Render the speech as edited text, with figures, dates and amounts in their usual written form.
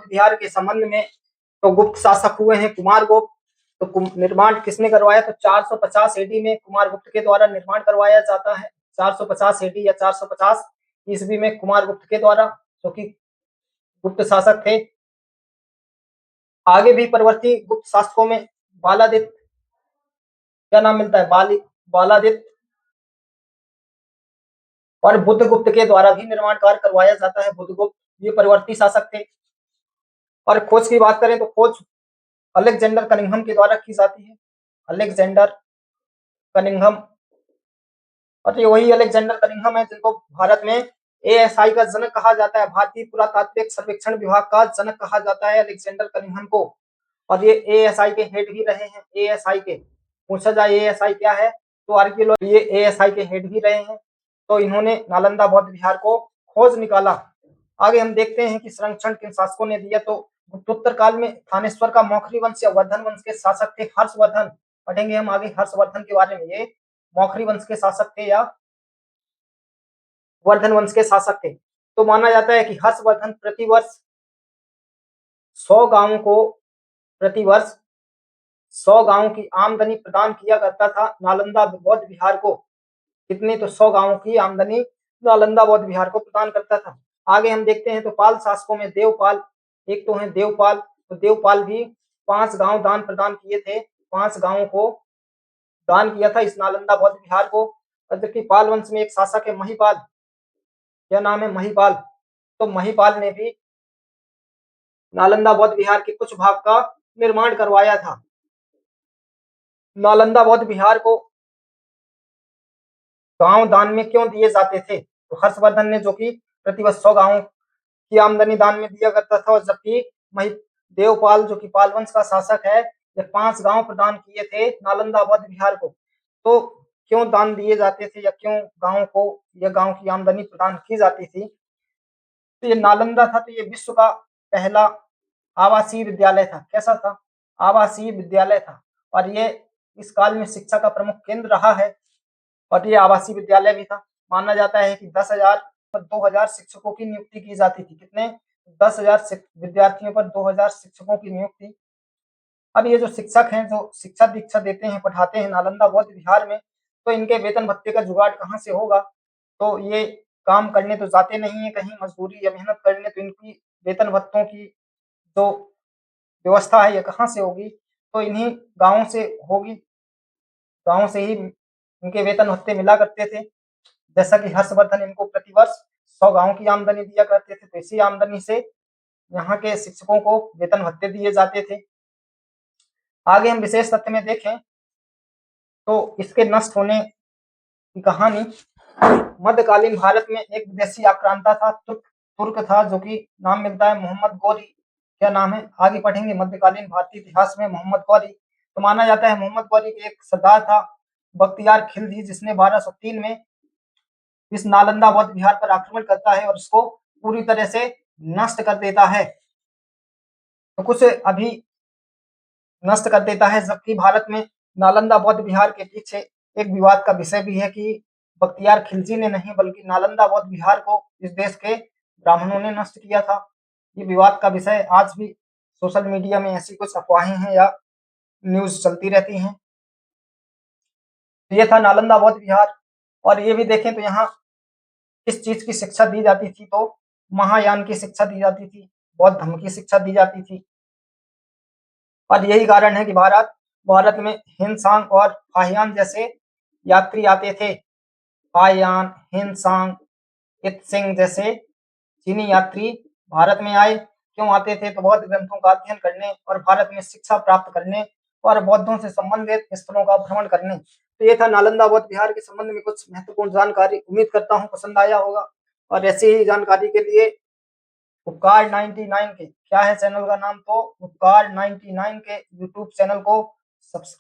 विहार के संबंध में तो गुप्त शासक हुए हैं कुमारगुप्त। तो निर्माण किसने करवाया? तो 450 एडी में कुमारगुप्त के द्वारा निर्माण करवाया जाता है। 450 एडी या 450 ईस्वी में कुमारगुप्त के द्वारा, जो कि गुप्त शासक थे। आगे भी परवर्ती गुप्त शासकों में बालादित्य, क्या नाम मिलता है? बालादित्य और बुद्धगुप्त के द्वारा भी निर्माण कार्य करवाया जाता है। बुद्धगुप्त ये परवर्ती शासक थे। और खोज की बात करें तो खोज अलेक्जेंडर कनिंघम के द्वारा की जाती है। अलेक्जेंडर कनिंघम, और ये वही अलेक्जेंडर कनिंघम है जिनको भारत में एएसआई का जनक कहा जाता है। भारतीय पुरातात्विक सर्वेक्षण विभाग का जनक कहा जाता है अलेक्जेंडर कनिंघम को। और ये एएसआई के हेड भी रहे हैं। एएसआई के पूछा जाए एएसआई क्या है, तो आर्कियोलॉजी, ये एएसआई के हेड भी रहे हैं। तो इन्होंने नालंदा बौद्ध विहार को खोज निकाला। आगे हम देखते हैं कि संरक्षण किन शासकों ने दिया। तो गुप्तोत्तर काल में थानेश्वर का मौखरी वंश या वर्धन वंश के शासक थे हर्षवर्धन। पढ़ेंगे हम आगे हर्षवर्धन के बारे में। ये मौखरी वंश के शासक थे या वर्धन वंश के शासक थे। तो माना जाता है कि हर्षवर्धन प्रतिवर्ष 100 गांवों को, प्रतिवर्ष 100 गांवों की आमदनी प्रदान किया करता था नालंदा बौद्ध विहार को। कितने? तो 100 गांवों की आमदनी नालंदा बौद्ध विहार को प्रदान करता था। आगे हम देखते हैं तो पाल शासकों में देवपाल, एक तो है देवपाल। तो देवपाल भी 5 गांव दान प्रदान किए थे। 5 गांवों को दान किया था इस नालंदा बौद्ध विहार को। जबकि पाल वंश में एक शासक है महिपाल, क्या नाम है? महिपाल। तो महिपाल ने भी नालंदा बौद्ध विहार के कुछ भाग का निर्माण करवाया था। नालंदा बौद्ध विहार को गांव दान में क्यों दिए जाते थे? तो हर्षवर्धन ने, जो कि प्रतिवर्ष 100 गांवों की आमदनी दान में दिया करता था, और जबकि देवपाल, जो कि पाल वंश का शासक है, ये 5 गांव प्रदान किए थे नालंदा बौद्ध विहार को। तो क्यों दान दिए जाते थे या क्यों गांव को या गांव की आमदनी प्रदान की जाती थी? तो ये नालंदा था, तो ये विश्व का पहला आवासीय विद्यालय था। कैसा था? आवासीय विद्यालय था। और ये इस काल में शिक्षा का प्रमुख केंद्र रहा है। और ये आवासीय विद्यालय भी था। माना जाता है कि 10,000 पर 2,000 शिक्षकों की नियुक्ति की जाती थी। कितने? 10,000 विद्यार्थियों पर 2,000 शिक्षकों की नियुक्ति। अब ये जो शिक्षक हैं, जो शिक्षा दीक्षा देते हैं, पढ़ाते हैं नालंदा बौद्ध विहार में, तो इनके वेतन भत्ते का जुगाड़ कहाँ से होगा? तो ये काम करने तो जाते नहीं है कहीं मजदूरी या मेहनत करने, तो इनकी वेतन भत्तों की जो व्यवस्था है ये कहाँ से होगी? तो इन्हीं गांवों से होगी। गांव से ही इनके वेतन भत्ते मिला करते थे। जैसा कि हर्षवर्धन इनको प्रतिवर्ष 100 गांव की आमदनी दिया करते थे, तो इसी आमदनी से यहाँ के शिक्षकों को वेतन भत्ते दिए जाते थे। आगे हम विशेष तथ्य में देखें तो इसके नष्ट होने की कहानी। मध्यकालीन भारत में एक विदेशी आक्रांता था, तुर्क था, जो कि नाम मिलता है मोहम्मद गौरी। क्या नाम है? आगे पढ़ेंगे मध्यकालीन भारतीय इतिहास में मोहम्मद गौरी। तो माना जाता है मोहम्मद गौरी के एक सरदार था बख्तियार खिलजी, जिसने 1203 में इस नालंदा बौद्ध विहार पर आक्रमण करता है और इसको पूरी तरह से नष्ट कर देता है। तो कुछ अभी नष्ट कर देता है। जबकि भारत में नालंदा बौद्ध विहार के पीछे एक विवाद का विषय भी है कि बख्तियार खिलजी ने नहीं, बल्कि नालंदा बौद्ध विहार को इस देश के ब्राह्मणों ने नष्ट किया था। ये विवाद का विषय आज भी सोशल मीडिया में ऐसी कुछ अफवाहें हैं या न्यूज चलती रहती हैं। तो ये था नालंदा बौद्ध विहार। और ये भी देखें तो यहाँ किस चीज की शिक्षा दी जाती थी? तो महायान की शिक्षा दी जाती थी, बौद्ध धर्म की शिक्षा दी जाती थी। और यही कारण है कि भारत में हिनसांग और फाहियान जैसे यात्री आते थे। फाहियान, हिनसांग, इत्सिंग जैसे चीनी यात्री भारत में आए। क्यों आते थे? तो बौद्ध ग्रंथों का अध्ययन करने और भारत में शिक्षा प्राप्त करने और बौद्धों से संबंधित स्थलों का भ्रमण करने। तो ये था नालंदा बौद्ध विहार के संबंध में कुछ महत्वपूर्ण जानकारी। उम्मीद करता हूँ पसंद आया होगा। और ऐसी ही जानकारी के लिए उपकार 99 के, क्या है चैनल का नाम? तो उपकार 99 के यूट्यूब चैनल को सब्सक्राइब